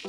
Can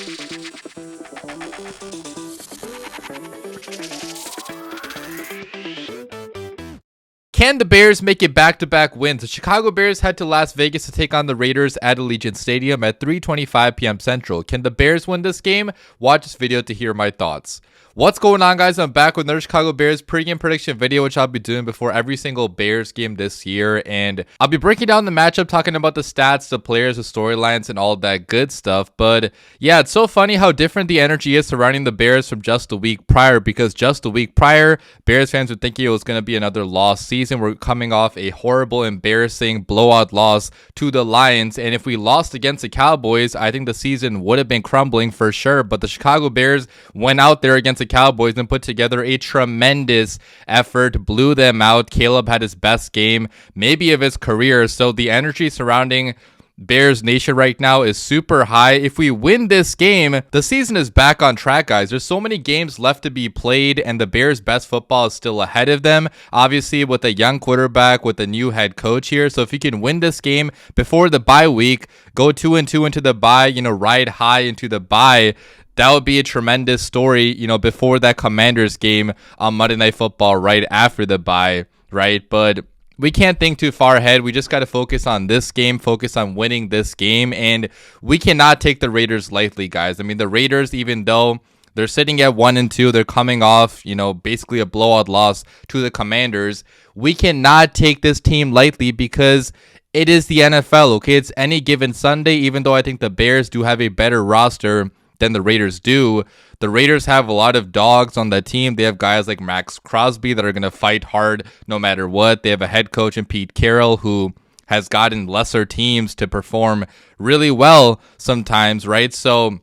the Bears make it back-to-back wins? The Chicago Bears head to Las Vegas to take on the Raiders at Allegiant Stadium at 3:25 p.m. Central. Can the Bears win this game? Watch this video to hear my thoughts. What's going on, guys? I'm back with another Chicago Bears pregame prediction video, which I'll be doing before every single Bears game this year. And I'll be breaking down the matchup, talking about the stats, the players, the storylines, and all that good stuff. But yeah, it's so funny how different the energy is surrounding the Bears from just a week prior, because just a week prior, Bears fans were thinking it was going to be another lost season. We're coming off a horrible, embarrassing blowout loss to the Lions. And if we lost against the Cowboys, I think the season would have been crumbling for sure. But the Chicago Bears went out there against the Cowboys and put together a tremendous effort, blew them out. Caleb had his best game maybe of his career. So the energy surrounding Bears Nation right now is super high. If we win this game, the season is back on track, guys. There's so many games left to be played, and the Bears' best football is still ahead of them. Obviously, with a young quarterback, with a new head coach here. So if you can win this game before the bye week, go 2-2 into the bye, ride high into the bye, that would be a tremendous story, before that Commanders game on Monday Night Football right after the bye, right? But we can't think too far ahead. We just got to focus on this game, focus on winning this game, and we cannot take the Raiders lightly, guys. I mean, the Raiders, even though they're sitting at 1-2, they're coming off, basically a blowout loss to the Commanders. We cannot take this team lightly because it is the NFL, okay? It's any given Sunday, even though I think the Bears do have a better roster than the Raiders do. The Raiders have a lot of dogs on the team. They have guys like Maxx Crosby that are going to fight hard no matter what. They have a head coach in Pete Carroll who has gotten lesser teams to perform really well sometimes, right? So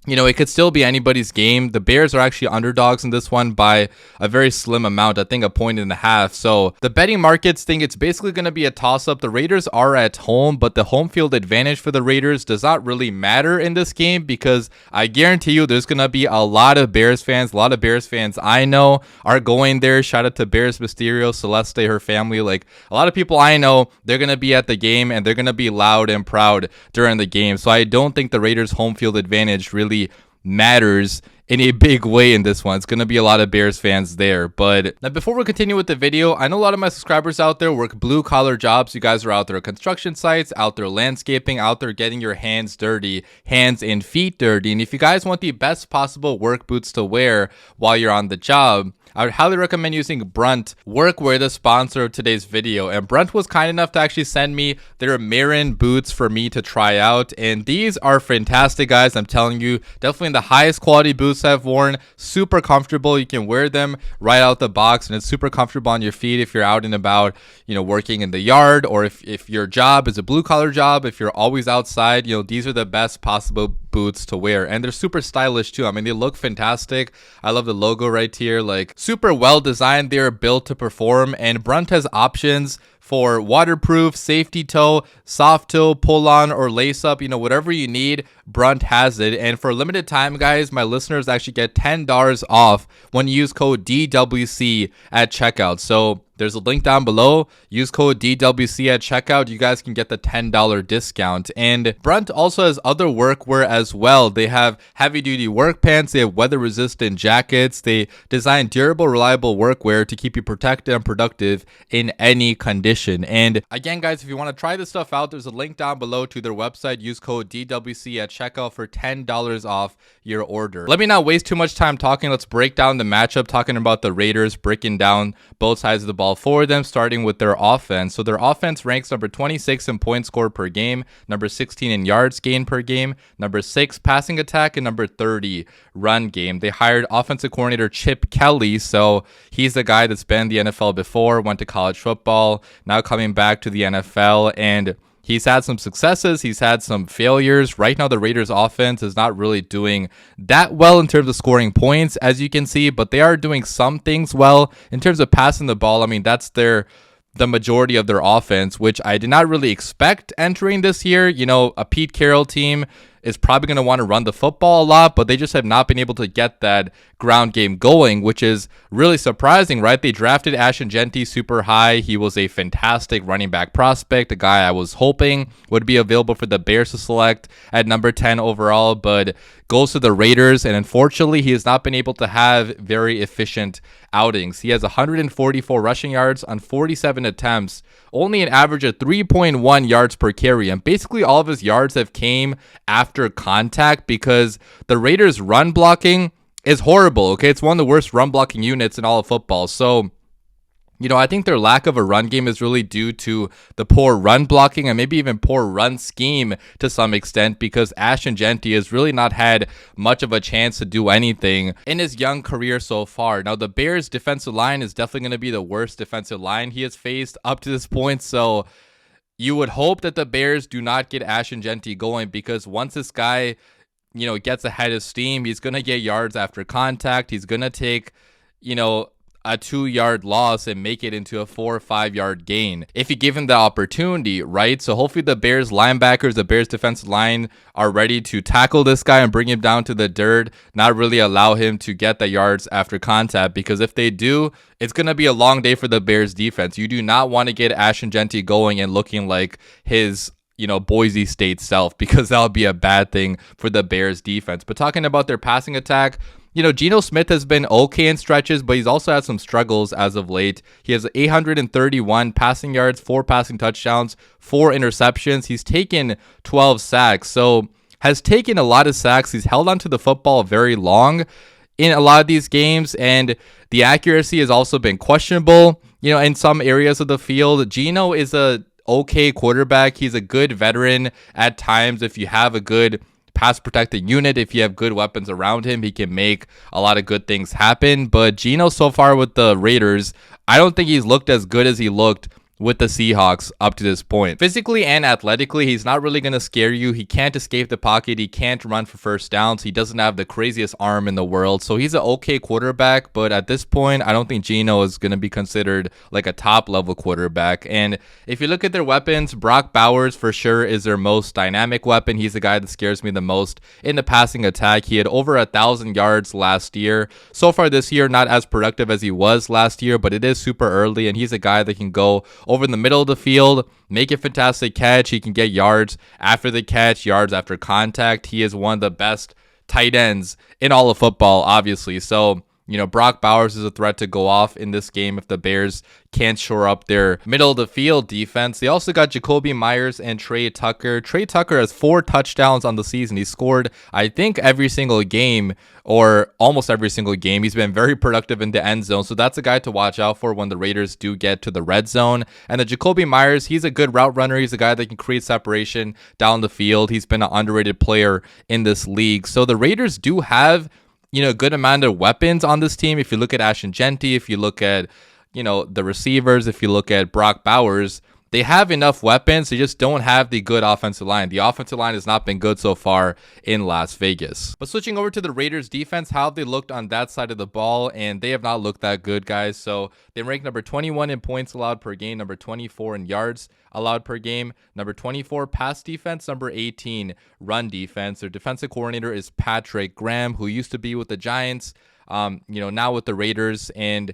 it could still be anybody's game. The Bears are actually underdogs in this one by a very slim amount, I think 1.5 points. So the betting markets think it's basically going to be a toss-up. The Raiders are at home, but the home field advantage for the Raiders does not really matter in this game, because I guarantee you there's going to be a lot of Bears fans. A lot of Bears fans I know are going there. Shout out to Bears Mysterio, Celeste, her family. Like, a lot of people I know, they're going to be at the game, and they're going to be loud and proud during the game. So I don't think the Raiders' home field advantage really matters in a big way in this one. It's going to be a lot of Bears fans there. But now, before we continue with the video, I know a lot of my subscribers out there work blue collar jobs. You guys are out there at construction sites, out there landscaping, out there getting your hands dirty, hands and feet dirty. And if you guys want the best possible work boots to wear while you're on the job, I would highly recommend using Brunt Workwear, the sponsor of today's video. And Brunt was kind enough to actually send me their Marin boots for me to try out. And these are fantastic, guys. I'm telling you, definitely the highest quality boots I've worn. Super comfortable. You can wear them right out the box, and it's super comfortable on your feet if you're out and about, working in the yard, or if your job is a blue collar job, if you're always outside, these are the best possible boots to wear. And they're super stylish too. I mean, they look fantastic. I love the logo right here. Like, super well designed. They're built to perform. And Brunt has options for waterproof, safety toe, soft toe, pull on, or lace up, whatever you need, Brunt has it. And for a limited time, guys, my listeners actually get $10 off when you use code DWC at checkout. So there's a link down below. Use code DWC at checkout. You guys can get the $10 discount. And Brunt also has other workwear as well. They have heavy-duty work pants. They have weather-resistant jackets. They design durable, reliable workwear to keep you protected and productive in any condition. And again, guys, if you want to try this stuff out, there's a link down below to their website. Use code DWC at checkout for $10 off your order. Let me not waste too much time talking. Let's break down the matchup, talking about the Raiders, breaking down both sides of the ball for them, starting with their offense. So their offense ranks number 26 in points scored per game, number 16 in yards gained per game, number 6 passing attack, and number 30 run game. They hired offensive coordinator Chip Kelly, so he's the guy that's been in the NFL before, went to college football, now coming back to the NFL, and he's had some successes. He's had some failures. Right now, the Raiders offense is not really doing that well in terms of scoring points, as you can see, but they are doing some things well in terms of passing the ball. I mean, that's the majority of their offense, which I did not really expect entering this year. A Pete Carroll team is probably going to want to run the football a lot, but they just have not been able to get that ground game going, which is really surprising, right? They drafted Ashton Jeanty super high. He was a fantastic running back prospect, a guy I was hoping would be available for the Bears to select at number 10 overall, but goes to the Raiders, and unfortunately, he has not been able to have very efficient outings. He has 144 rushing yards on 47 attempts, only an average of 3.1 yards per carry, and basically all of his yards have came after contact because the Raiders' run blocking is horrible, okay? It's one of the worst run blocking units in all of football, so I think their lack of a run game is really due to the poor run blocking and maybe even poor run scheme to some extent, because Ashton Jeanty has really not had much of a chance to do anything in his young career so far. Now, the Bears' defensive line is definitely going to be the worst defensive line he has faced up to this point, so you would hope that the Bears do not get Ashton Jeanty going, because once this guy, gets ahead of steam, he's going to get yards after contact. He's going to take, a 2-yard loss and make it into a 4 or 5 yard gain if you give him the opportunity, right? So hopefully the Bears linebackers, the Bears defensive line are ready to tackle this guy and bring him down to the dirt, not really allow him to get the yards after contact, because if they do, it's going to be a long day for the Bears defense. You do not want to get Ashton Jeanty going and looking like his Boise State self, because that would be a bad thing for the Bears defense. But talking about their passing attack, Geno Smith has been okay in stretches, but he's also had some struggles as of late. He has 831 passing yards, 4 passing touchdowns, 4 interceptions. He's taken 12 sacks, so has taken a lot of sacks. He's held onto the football very long in a lot of these games, and the accuracy has also been questionable, in some areas of the field. Geno is a okay quarterback. He's a good veteran at times. If you have a good pass protecting unit, if you have good weapons around him, he can make a lot of good things happen. But Geno so far with the Raiders, I don't think he's looked as good as he looked with the Seahawks up to this point. Physically and athletically, he's not really going to scare you. He can't escape the pocket. He can't run for first downs. He doesn't have the craziest arm in the world. So he's an okay quarterback, but at this point, I don't think Geno is going to be considered like a top level quarterback. And if you look at their weapons, Brock Bowers for sure is their most dynamic weapon. He's the guy that scares me the most in the passing attack. He had over 1,000 yards last year. So far this year, not as productive as he was last year, but it is super early, and he's a guy that can go over in the middle of the field, make a fantastic catch. He can get yards after the catch, yards after contact. He is one of the best tight ends in all of football, obviously. So, Brock Bowers is a threat to go off in this game if the Bears can't shore up their middle of the field defense. They also got Jacoby Myers and Trey Tucker. Trey Tucker has 4 touchdowns on the season. He scored, I think, every single game, or almost every single game. He's been very productive in the end zone, so that's a guy to watch out for when the Raiders do get to the red zone. And the Jacoby Myers, he's a good route runner. He's a guy that can create separation down the field. He's been an underrated player in this league. So the Raiders do have a good amount of weapons on this team. If you look at Ashton Jeanty, if you look at, the receivers, if you look at Brock Bowers, they have enough weapons. They just don't have the good offensive line. The offensive line has not been good so far in Las Vegas. But switching over to the Raiders defense, how have they looked on that side of the ball? And they have not looked that good, guys. So they rank number 21 in points allowed per game, number 24 in yards allowed per game, number 24 pass defense, number 18 run defense. Their defensive coordinator is Patrick Graham, who used to be with the Giants, now with the Raiders. And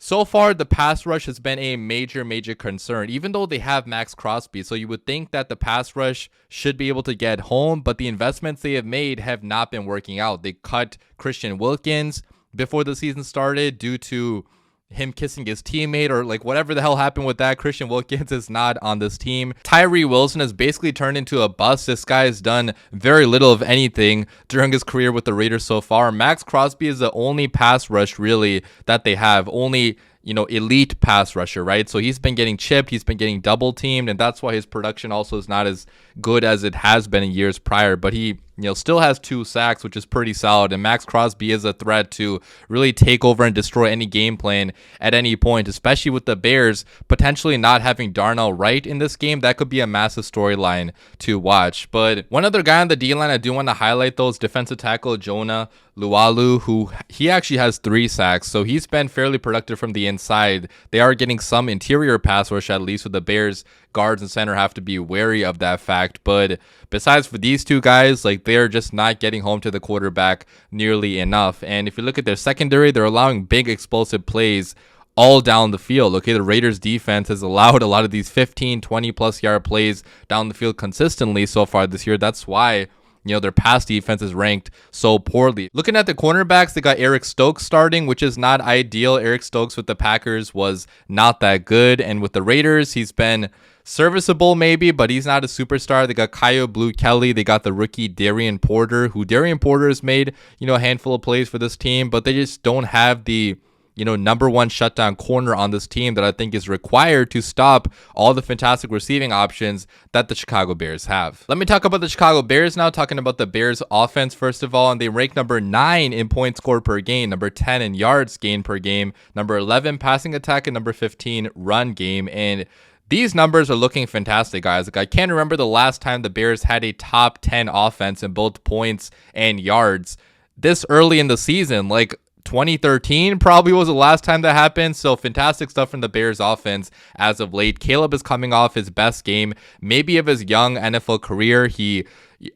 so far, the pass rush has been a major concern, even though they have Maxx Crosby. So you would think that the pass rush should be able to get home, but the investments they have made have not been working out. They cut Christian Wilkins before the season started due to him kissing his teammate, or like whatever the hell happened with that. Christian Wilkins is not on this team. Tyree Wilson has basically turned into a bust. This guy has done very little of anything during his career with the Raiders so far. Maxx Crosby is the only pass rush really that they have. Only elite pass rusher, right? So he's been getting chipped, he's been getting double teamed, and that's why his production also is not as good as it has been in years prior. But he still has 2 sacks, which is pretty solid. And Maxx Crosby is a threat to really take over and destroy any game plan at any point, especially with the Bears potentially not having Darnell Wright in this game. That could be a massive storyline to watch. But one other guy on the D-line I do want to highlight, though, is defensive tackle Jonah Lualu, who he actually has 3 sacks. So he's been fairly productive from the inside. They are getting some interior pass rush, at least with the Bears guards and center have to be wary of that fact. But besides for these two guys, like, they're just not getting home to the quarterback nearly enough. And if you look at their secondary, they're allowing big explosive plays all down the field. Okay, the Raiders defense has allowed a lot of these 15, 20 plus yard plays down the field consistently so far this year. That's why, you know, their pass defense is ranked so poorly. Looking at the cornerbacks, they got Eric Stokes starting, which is not ideal. Eric Stokes with the Packers was not that good. And with the Raiders, he's been serviceable maybe, but he's not a superstar. They got Kyle Blue Kelly. They got the rookie Darian Porter, who Darian Porter has made, you know, a handful of plays for this team, but they just don't have the, you know, number one shutdown corner on this team that I think is required to stop all the fantastic receiving options that the Chicago Bears have. Let me talk about the Chicago Bears now, talking about the Bears offense first of all, and they rank number 9 in points scored per game, number 10 in yards gained per game, number 11 passing attack, and number 15 run game. And these numbers are looking fantastic, guys. Like, I can't remember the last time the Bears had a top 10 offense in both points and yards this early in the season. Like, 2013 probably was the last time that happened. So fantastic stuff from the Bears offense as of late. Caleb is coming off his best game maybe of his young NFL career. He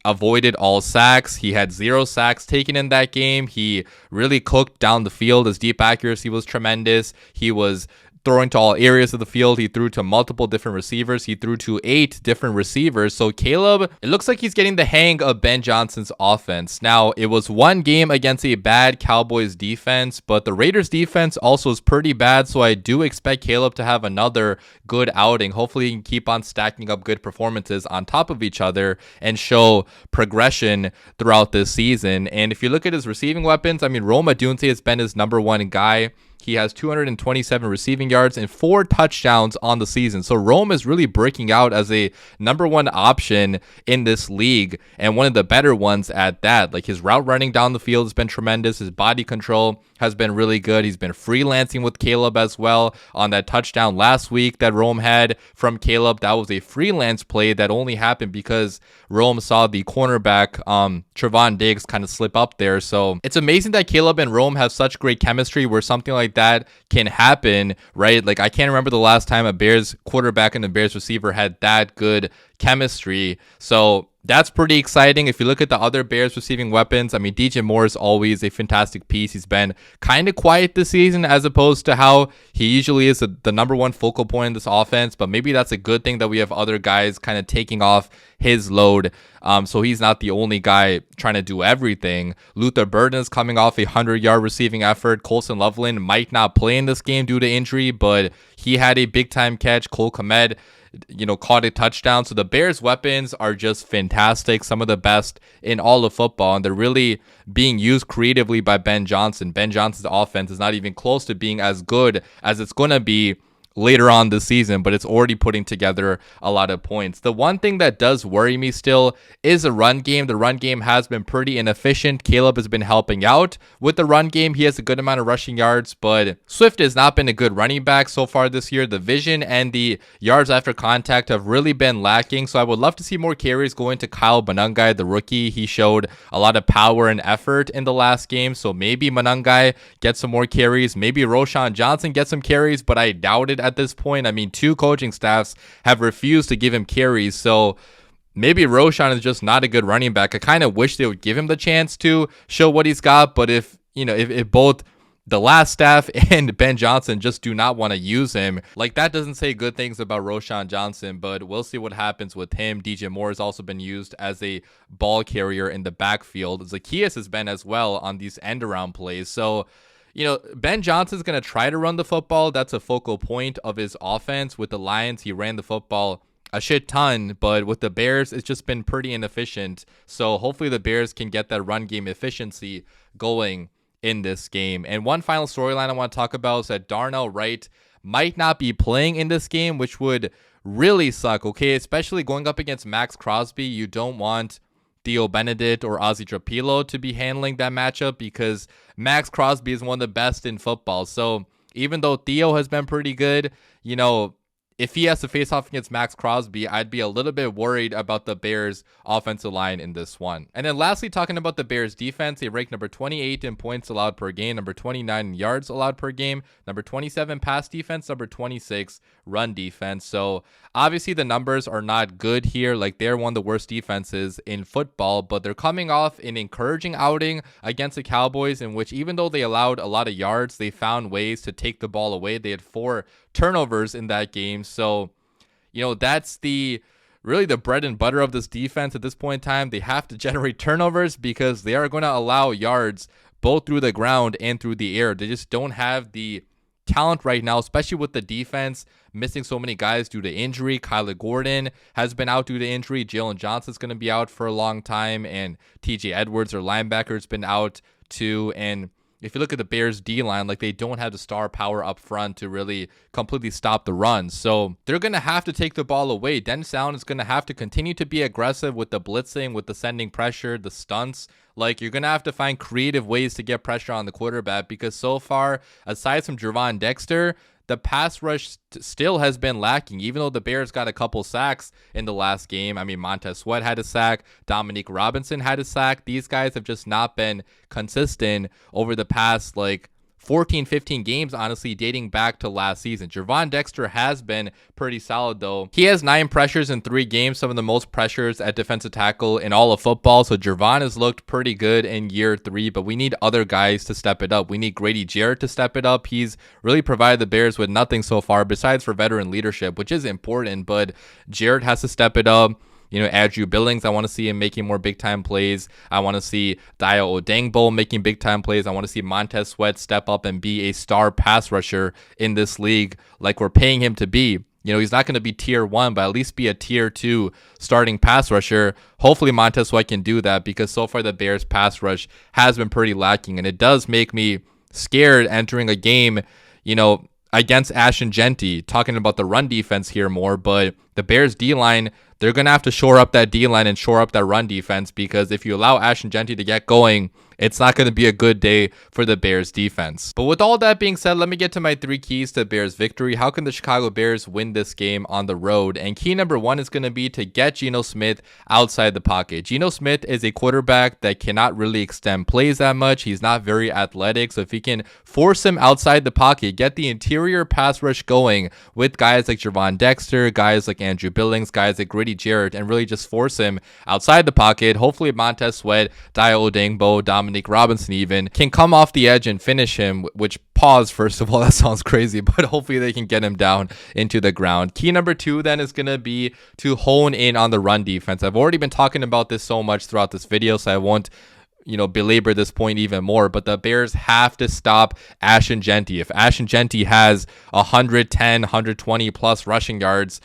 avoided all sacks. He had 0 sacks taken in that game. He really cooked down the field. His deep accuracy was tremendous. He was throwing to all areas of the field. He threw to multiple different receivers. He threw to 8 different receivers. So Caleb, it looks like he's getting the hang of Ben Johnson's offense. Now, it was one game against a bad Cowboys defense, but the Raiders defense also is pretty bad. So I do expect Caleb to have another good outing. Hopefully he can keep on stacking up good performances on top of each other and show progression throughout this season. And if you look at his receiving weapons, I mean, Rome Odunze has been his number one guy. He has 227 receiving yards and 4 touchdowns on the season. So Rome is really breaking out as a number one option in this league, and one of the better ones at that. Like, his route running down the field has been tremendous. His body control has been really good. He's been freelancing with Caleb as well on that touchdown last week that Rome had from Caleb. That was a freelance play that only happened because Rome saw the cornerback Trevon Diggs kind of slip up there. So it's amazing that Caleb and Rome have such great chemistry where something like that can happen, right? Like, I can't remember the last time a Bears quarterback and a Bears receiver had that good chemistry. So that's pretty exciting. If you look at the other Bears receiving weapons, I mean, DJ Moore is always a fantastic piece. He's been kind of quiet this season as opposed to how he usually is the number one focal point in this offense, but maybe that's a good thing that we have other guys kind of taking off his load, so he's not the only guy trying to do everything. Luther Burden is coming off a 100-yard receiving effort. Colson Loveland might not play in this game due to injury, but he had a big-time catch. Cole Kmet, you know, caught a touchdown. So the Bears weapons are just fantastic, some of the best in all of football, and they're really being used creatively by Ben Johnson. Ben Johnson's offense is not even close to being as good as it's going to be later on this season, but it's already putting together a lot of points. The one thing that does worry me still is the run game. The run game has been pretty inefficient. Caleb has been helping out with the run game. He has a good amount of rushing yards, but Swift has not been a good running back so far this year. The vision and the yards after contact have really been lacking, so I would love to see more carries going to Kyle Monangai, the rookie. He showed a lot of power and effort in the last game, so maybe Monangai gets some more carries. Maybe Roschon Johnson gets some carries, but I doubt it at this point. I mean, 2 coaching staffs have refused to give him carries, so maybe Roschon is just not a good running back. I kind of wish they would give him the chance to show what he's got, but if both the last staff and Ben Johnson just do not want to use him, like, that doesn't say good things about Roschon Johnson, but we'll see what happens with him. DJ Moore has also been used as a ball carrier in the backfield. Zacchaeus has been as well on these end-around plays, so Ben Johnson's going to try to run the football. That's a focal point of his offense. With the Lions, he ran the football a shit ton, but with the Bears, it's just been pretty inefficient. So hopefully the Bears can get that run game efficiency going in this game. And one final storyline I want to talk about is that Darnell Wright might not be playing in this game, which would really suck, okay? Especially going up against Maxx Crosby. You don't want Theo Benedict or Ozzy Trapilo to be handling that matchup because Maxx Crosby is one of the best in football. So even though Theo has been pretty good, if he has to face off against Maxx Crosby, I'd be a little bit worried about the Bears offensive line in this one. And then lastly, talking about the Bears defense, they rank number 28 in points allowed per game, number 29 in yards allowed per game, number 27 pass defense, number 26 run defense. So obviously the numbers are not good here. Like, they're one of the worst defenses in football, but they're coming off an encouraging outing against the Cowboys, in which even though they allowed a lot of yards, they found ways to take the ball away. They had 4 turnovers in that game. So, that's really the bread and butter of this defense at this point in time. They have to generate turnovers because they are going to allow yards both through the ground and through the air. They just don't have the talent right now, especially with the defense missing so many guys due to injury. Kyler Gordon has been out due to injury. Jalen Johnson's going to be out for a long time, and TJ Edwards, their linebacker, has been out too. And if you look at the Bears D-line, like, they don't have the star power up front to really completely stop the run. So they're going to have to take the ball away. Dennis Allen is going to have to continue to be aggressive with the blitzing, with the sending pressure, the stunts. Like, you're going to have to find creative ways to get pressure on the quarterback, because so far, aside from Gervon Dexter, the pass rush still has been lacking, even though the Bears got a couple sacks in the last game. I mean, Montez Sweat had a sack. Dominique Robinson had a sack. These guys have just not been consistent over the past, 14, 15 games, honestly, dating back to last season. Gervon Dexter has been pretty solid, though. He has 9 pressures in 3 games, some of the most pressures at defensive tackle in all of football. So Gervon has looked pretty good in year 3, but we need other guys to step it up. We need Grady Jarrett to step it up. He's really provided the Bears with nothing so far besides for veteran leadership, which is important, but Jarrett has to step it up. Andrew Billings, I want to see him making more big-time plays. I want to see Dio Odengbo making big-time plays. I want to see Montez Sweat step up and be a star pass rusher in this league like we're paying him to be. He's not going to be tier 1, but at least be a tier 2 starting pass rusher. Hopefully Montez Sweat can do that, because so far the Bears pass rush has been pretty lacking, and it does make me scared entering a game, against Ashton Genty. Talking about the run defense here more, but the Bears D-line, they're going to have to shore up that D-line and shore up that run defense, because if you allow Ashton Genty to get going, it's not going to be a good day for the Bears defense. But with all that being said, let me get to my 3 keys to Bears victory. How can the Chicago Bears win this game on the road? And key number 1 is going to be to get Geno Smith outside the pocket. Geno Smith is a quarterback that cannot really extend plays that much. He's not very athletic. So if he can force him outside the pocket, get the interior pass rush going with guys like Gervon Dexter, guys like Andrew Billings, guys like Grady Jarrett, and really just force him outside the pocket, hopefully Montez Sweat, Dio Odengbo, Dominique Robinson even can come off the edge and finish him, which, pause, first of all, that sounds crazy, but hopefully they can get him down into the ground. Key number 2 then is going to be to hone in on the run defense. I've already been talking about this so much throughout this video, so I won't belabor this point even more, but the Bears have to stop Ashton Genty. If Ashton Genty has 110, 120 plus rushing yards,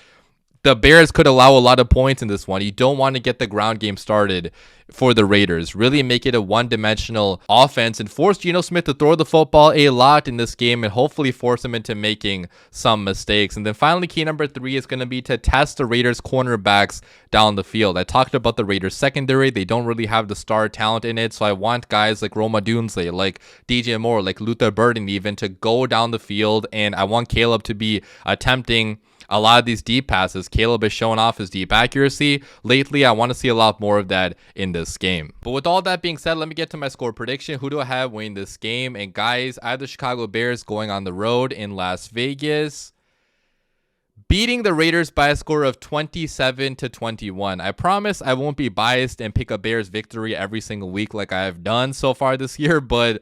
the Bears could allow a lot of points in this one. You don't want to get the ground game started for the Raiders. Really make it a one-dimensional offense and force Geno Smith to throw the football a lot in this game, and hopefully force him into making some mistakes. And then finally, key number 3 is going to be to test the Raiders cornerbacks down the field. I talked about the Raiders secondary. They don't really have the star talent in it, so I want guys like Roma Dunsley, like DJ Moore, like Luther Burden even to go down the field, and I want Caleb to be attempting a lot of these deep passes. Caleb is showing off his deep accuracy lately. I want to see a lot more of that in this game. But with all that being said, let me get to my score prediction. Who do I have winning this game? And guys, I have the Chicago Bears going on the road in Las Vegas, beating the Raiders by a score of 27-21. I promise I won't be biased and pick a Bears victory every single week like I have done so far this year, but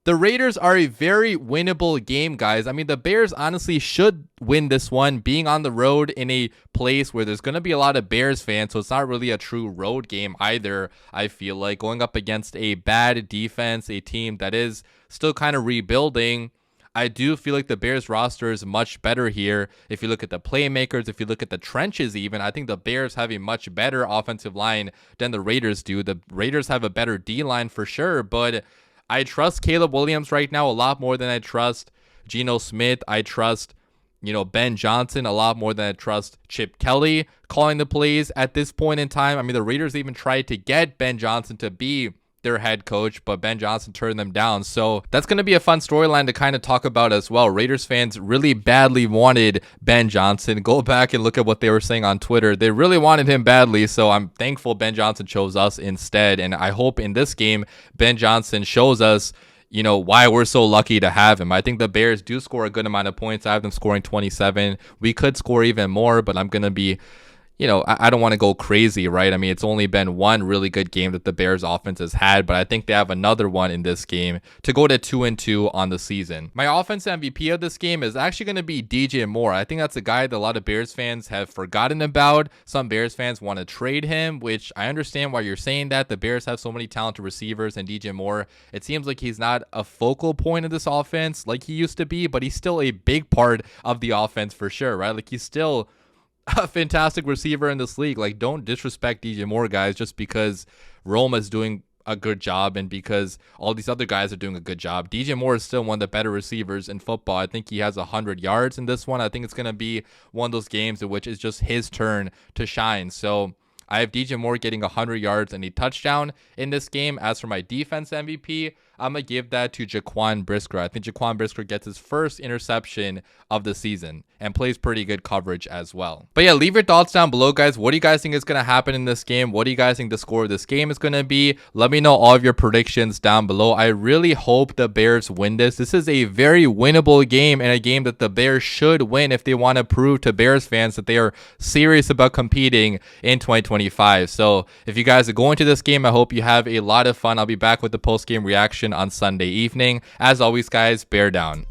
the Raiders are a very winnable game, guys. I mean, the Bears honestly should win this one, being on the road in a place where there's going to be a lot of Bears fans, so it's not really a true road game either, I feel like. Going up against a bad defense, a team that is still kind of rebuilding, I do feel like the Bears roster is much better here. If you look at the playmakers, if you look at the trenches even, I think the Bears have a much better offensive line than the Raiders do. The Raiders have a better D-line for sure, but I trust Caleb Williams right now a lot more than I trust Geno Smith. I trust, Ben Johnson a lot more than I trust Chip Kelly calling the plays at this point in time. I mean, the Raiders even tried to get Ben Johnson to be their head coach, but Ben Johnson turned them down. So that's going to be a fun storyline to kind of talk about as well. Raiders fans really badly wanted Ben Johnson. Go back and look at what they were saying on Twitter. They really wanted him badly, so I'm thankful Ben Johnson chose us instead. And I hope in this game, Ben Johnson shows us, you know, why we're so lucky to have him. I think the Bears do score a good amount of points. I have them scoring 27. We could score even more, but I'm going to be, you know, I don't want to go crazy, right? I mean, it's only been one really good game that the Bears offense has had, but I think they have another one in this game to go to 2-2 on the season. My offense MVP of this game is actually going to be DJ Moore. I think that's a guy that a lot of Bears fans have forgotten about. Some Bears fans want to trade him, which I understand why you're saying that. The Bears have so many talented receivers, and DJ Moore, it seems like he's not a focal point of this offense like he used to be, but he's still a big part of the offense for sure, right? Like, he's still a fantastic receiver in this league. Like, don't disrespect DJ Moore, guys, just because Roma is doing a good job and because all these other guys are doing a good job. DJ Moore is still one of the better receivers in football. I think he has 100 yards in this one. I think it's going to be one of those games in which it's just his turn to shine. So I have DJ Moore getting 100 yards and a touchdown in this game. As for my defense MVP, I'm going to give that to Jaquan Brisker. I think Jaquan Brisker gets his first interception of the season and plays pretty good coverage as well. But yeah, leave your thoughts down below, guys. What do you guys think is going to happen in this game? What do you guys think the score of this game is going to be? Let me know all of your predictions down below. I really hope the Bears win this. This is a very winnable game and a game that the Bears should win if they want to prove to Bears fans that they are serious about competing in 2025. So if you guys are going to this game, I hope you have a lot of fun. I'll be back with the post-game reaction on Sunday evening. As always, guys, bear down.